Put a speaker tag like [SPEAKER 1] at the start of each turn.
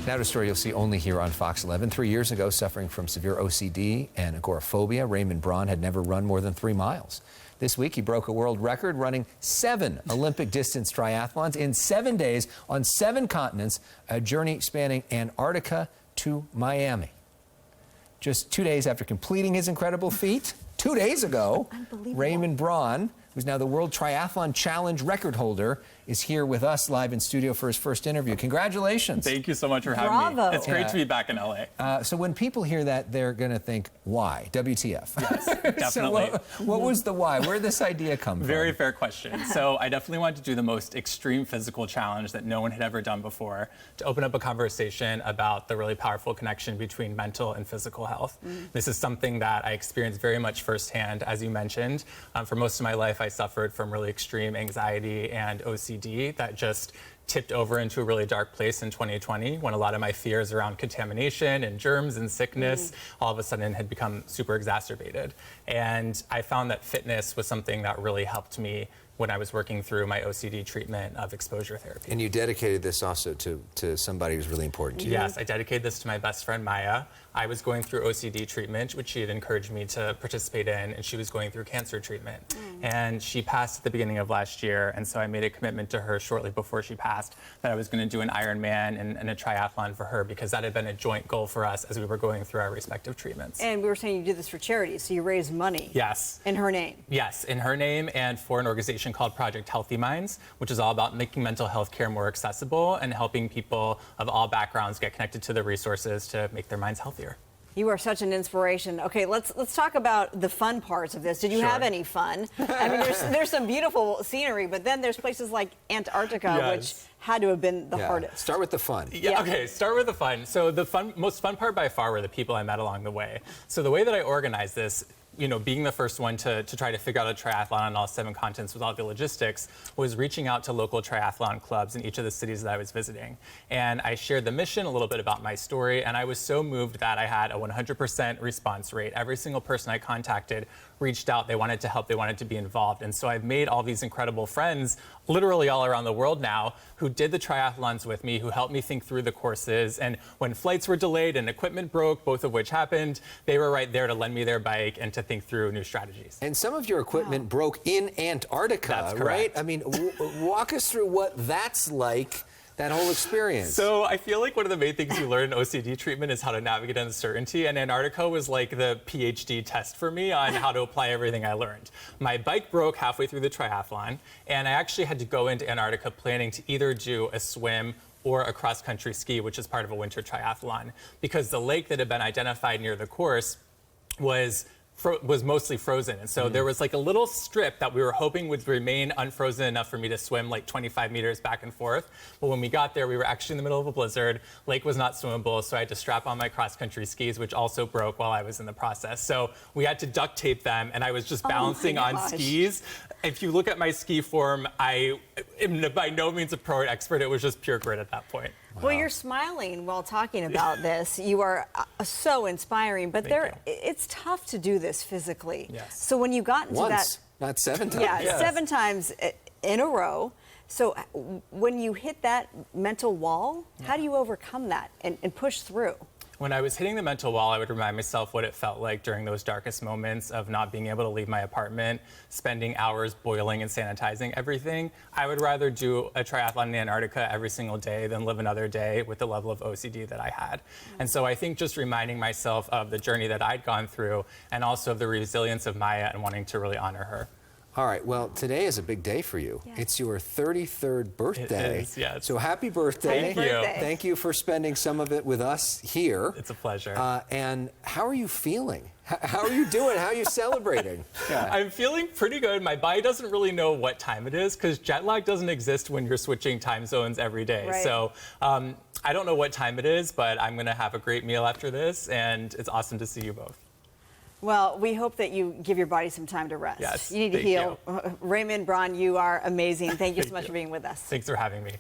[SPEAKER 1] Now to a story you'll see only here on Fox 11. 3 years ago, suffering from severe OCD and agoraphobia, Raymond Braun had never run more than 3 miles. This week, he broke a world record running 7 Olympic distance triathlons in 7 days on 7 continents, a journey spanning Antarctica to Miami. Just 2 days after completing his incredible feat, 2 days ago, Raymond Braun, who's now the World Triathlon Challenge record holder, is here with us live in studio for his first interview. Congratulations.
[SPEAKER 2] Thank you so much for having me. It's great to be back in LA.
[SPEAKER 1] So when people hear that, they're going to think, why? WTF?
[SPEAKER 2] Yes, definitely.
[SPEAKER 1] So what was the why? Where did this idea come from?
[SPEAKER 2] Very fair question. So I definitely wanted to do the most extreme physical challenge that no one had ever done before, to open up a conversation about the really powerful connection between mental and physical health. This is something that I experienced very much firsthand, as you mentioned. For most of my life, I suffered from really extreme anxiety and OCD that just tipped over into a really dark place in 2020 when a lot of my fears around contamination and germs and sickness all of a sudden had become super exacerbated. And I found that fitness was something that really helped me when I was working through my OCD treatment of exposure therapy.
[SPEAKER 1] And you dedicated this also to somebody who's really important to you.
[SPEAKER 2] Yes, I dedicated this to my best friend, Maya. I was going through OCD treatment, which she had encouraged me to participate in, and she was going through cancer treatment. And she passed at the beginning of last year, and so I made a commitment to her shortly before she passed that I was going to do an Ironman and a triathlon for her, because that had been a joint goal for us as we were going through our respective treatments.
[SPEAKER 3] And we were saying you did this for charity, so you raised money.
[SPEAKER 2] Yes.
[SPEAKER 3] In her name.
[SPEAKER 2] Yes, in her name, and for an organization called Project Healthy Minds, which is all about making mental health care more accessible and helping people of all backgrounds get connected to the resources to make their minds healthier.
[SPEAKER 3] You are such an inspiration. Okay, let's talk about the fun parts of this. Did you have any fun? I mean, there's some beautiful scenery, but then there's places like Antarctica, which had to have been the hardest.
[SPEAKER 1] Start with the fun.
[SPEAKER 2] Okay, start with the fun. So the most fun part by far were the people I met along the way. So the way that I organized this, you know, being the first one to try to figure out a triathlon on all 7 continents with all the logistics, was reaching out to local triathlon clubs in each of the cities that I was visiting. And I shared the mission, a little bit about my story, and I was so moved that I had a 100% response rate. Every single person I contacted reached out. They wanted to help. They wanted to be involved. And so I've made all these incredible friends, literally all around the world now, who did the triathlons with me, who helped me think through the courses. And when flights were delayed and equipment broke, both of which happened, they were right there to lend me their bike and to think through new strategies.
[SPEAKER 1] And some of your equipment broke in Antarctica, right? I mean, walk us through what that's like, that whole experience.
[SPEAKER 2] So I feel like one of the main things you learn in OCD treatment is how to navigate uncertainty, and Antarctica was like the PhD test for me on how to apply everything I learned. My bike broke halfway through the triathlon, and I actually had to go into Antarctica planning to either do a swim or a cross-country ski, which is part of a winter triathlon, because the lake that had been identified near the course was mostly frozen. And so there was like a little strip that we were hoping would remain unfrozen enough for me to swim like 25 meters back and forth. But when we got there, we were actually in the middle of a blizzard. Lake was not swimmable, so I had to strap on my cross-country skis, which also broke while I was in the process. So we had to duct tape them, and I was just balancing on skis. If you look at my ski form, I am by no means a pro or expert. It was just pure grit at that point.
[SPEAKER 3] Wow. Well, you're smiling while talking about this. You are so inspiring, but it's tough to do this physically.
[SPEAKER 2] Yes.
[SPEAKER 3] So when you got into
[SPEAKER 1] that, not 7 times.
[SPEAKER 3] Yeah, 7 times in a row. So when you hit that mental wall, how do you overcome that and push through?
[SPEAKER 2] When I was hitting the mental wall, I would remind myself what it felt like during those darkest moments of not being able to leave my apartment, spending hours boiling and sanitizing everything. I would rather do a triathlon in Antarctica every single day than live another day with the level of OCD that I had. And so I think just reminding myself of the journey that I'd gone through, and also of the resilience of Maya and wanting to really honor her.
[SPEAKER 1] All right, well, today is a big day for you. It's your 33rd birthday.
[SPEAKER 2] It is, yes.
[SPEAKER 1] So happy birthday.
[SPEAKER 2] Thank you.
[SPEAKER 1] Thank you for spending some of it with us here.
[SPEAKER 2] It's a pleasure.
[SPEAKER 1] And how are you feeling? How are you doing? How are you celebrating?
[SPEAKER 2] I'm feeling pretty good. My body doesn't really know what time it is, because jet lag doesn't exist when you're switching time zones every day.
[SPEAKER 3] Right.
[SPEAKER 2] So I don't know what time it is, but I'm going to have a great meal after this, and it's awesome to see you both.
[SPEAKER 3] Well, we hope that you give your body some time to rest.
[SPEAKER 2] Yes,
[SPEAKER 3] you need to heal.
[SPEAKER 2] You.
[SPEAKER 3] Raymond Braun, you are amazing. Thank you so much for being with us.
[SPEAKER 2] Thanks for having me.